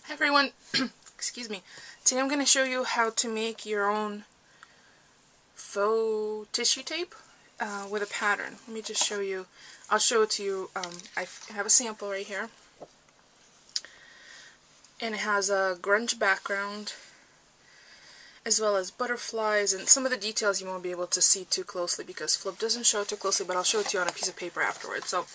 Hi everyone, excuse me. Today I'm going to show you how to make your own faux tissue tape with a pattern. Let me just show you. I'll show it to you. I have a sample right here. And it has a grunge background as well as butterflies, and some of the details you won't be able to see too closely because Flip doesn't show it too closely, but I'll show it to you on a piece of paper afterwards. So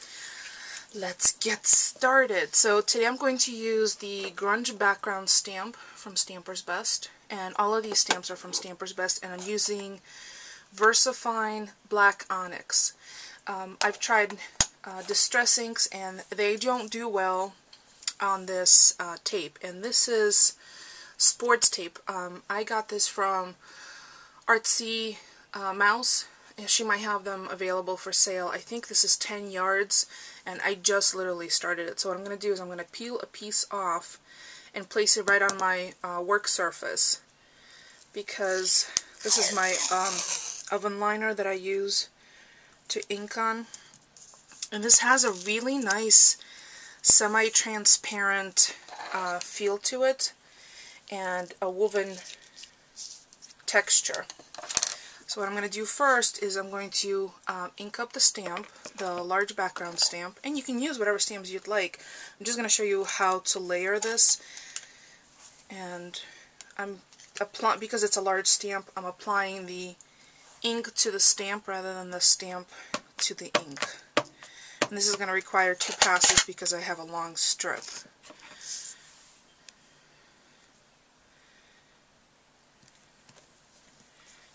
let's get started. So today I'm going to use the Grundge Background stamp from StampersBest, and all of these stamps are from StampersBest, and I'm using VersaFine Black Onyx. I've tried Distress inks and they don't do well on this tape, and this is sports tape. I got this from Artsy Mouse, and she might have them available for sale. I think this is 10 yards, and I just literally started it. So what I'm going to do is I'm going to peel a piece off and place it right on my work surface, because this is my oven liner that I use to ink on, and this has a really nice semi-transparent feel to it and a woven texture. So what I'm going to do first is I'm going to ink up the stamp, the large background stamp, and you can use whatever stamps you'd like. I'm just going to show you how to layer this, and I'm applying, because it's a large stamp, I'm applying the ink to the stamp rather than the stamp to the ink. And this is going to require 2 passes because I have a long strip.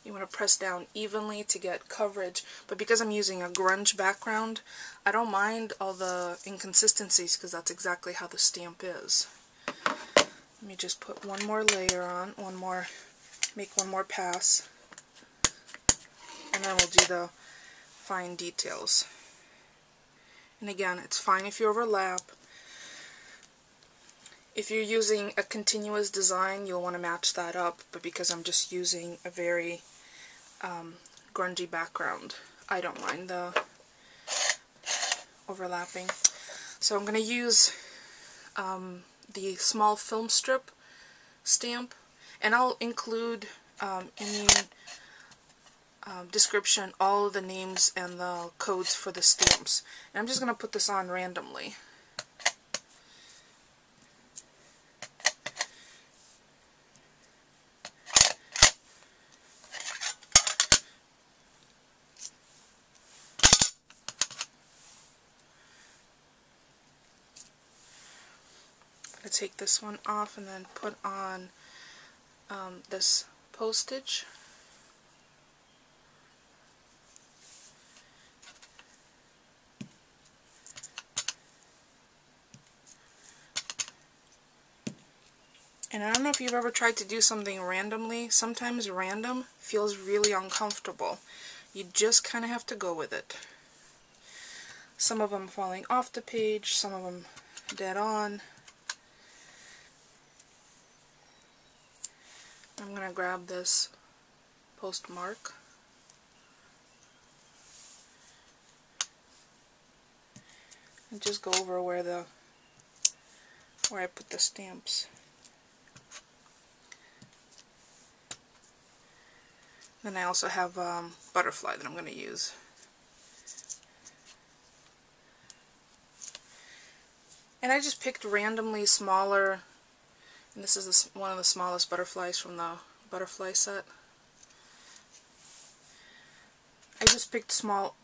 You want to press down evenly to get coverage, but because I'm using a grunge background, I don't mind all the inconsistencies because that's exactly how the stamp is. Let me just put one more layer on, make one more pass, and then we'll do the fine details. And again, it's fine if you overlap. If you're using a continuous design, you'll want to match that up, but because I'm just using a very grungy background, I don't mind the overlapping. So I'm going to use the small film strip stamp, and I'll include in the description all of the names and the codes for the stamps. And I'm just going to put this on randomly. I'm going to take this one off and then put on this postage. And I don't know if you've ever tried to do something randomly. Sometimes random feels really uncomfortable. You just kind of have to go with it. Some of them falling off the page, some of them dead on. I'm going to grab this postmark. And just go over where I put the stamps. Then I also have butterfly that I'm going to use. And I just picked randomly smaller, and this is one of the smallest butterflies from the Butterfiles Set. I just picked small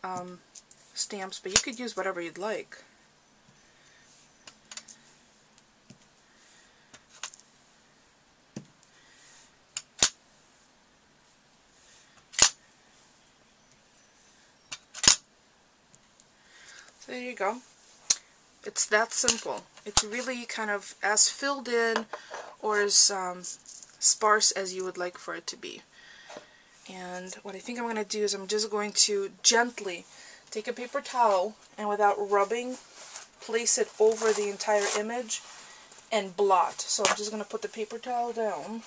stamps, but you could use whatever you'd like. So there you go. It's that simple. It's really kind of as filled in or as sparse as you would like for it to be. And what I think I'm going to do is I'm just going to gently take a paper towel and, without rubbing, place it over the entire image and blot. So I'm just going to put the paper towel down.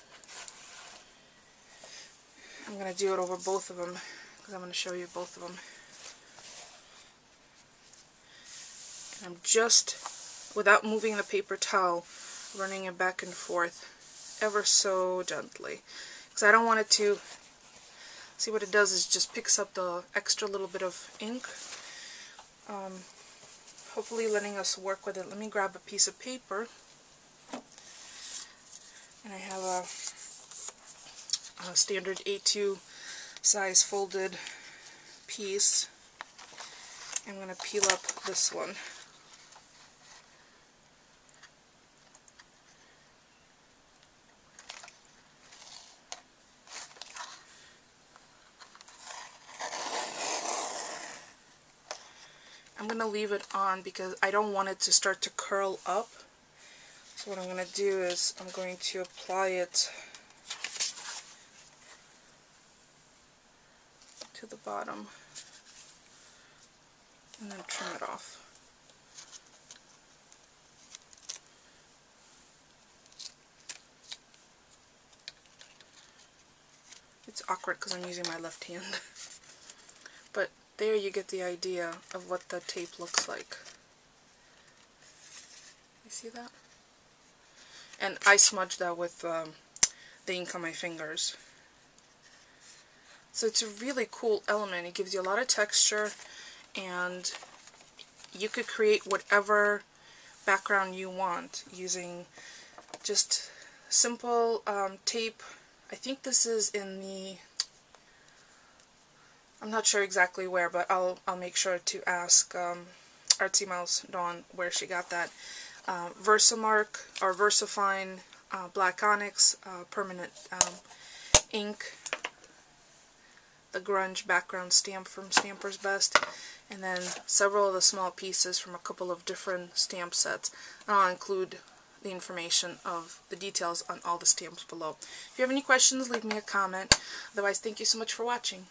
I'm going to do it over both of them because I'm going to show you both of them. I'm just, without moving the paper towel, running it back and forth ever so gently, because I don't want it to, see what it does is just picks up the extra little bit of ink, hopefully letting us work with it. Let me grab a piece of paper, and I have a standard A2 size folded piece. I'm going to peel up this one. I'm going to leave it on because I don't want it to start to curl up. So what I'm going to do is I'm going to apply it to the bottom and then trim it off. It's awkward because I'm using my left hand. But there you get the idea of what the tape looks like. You see that? And I smudged that with the ink on my fingers. So it's a really cool element. It gives you a lot of texture, and you could create whatever background you want using just simple tape. I think this is in the, I'm not sure exactly where, but I'll make sure to ask Artsy Mouse Dawn where she got that. Versamark or Versafine Black Onyx permanent ink, the Grundge Background stamp from StampersBest, and then several of the small pieces from a couple of different stamp sets. And I'll include the information of the details on all the stamps below. If you have any questions, leave me a comment. Otherwise, thank you so much for watching.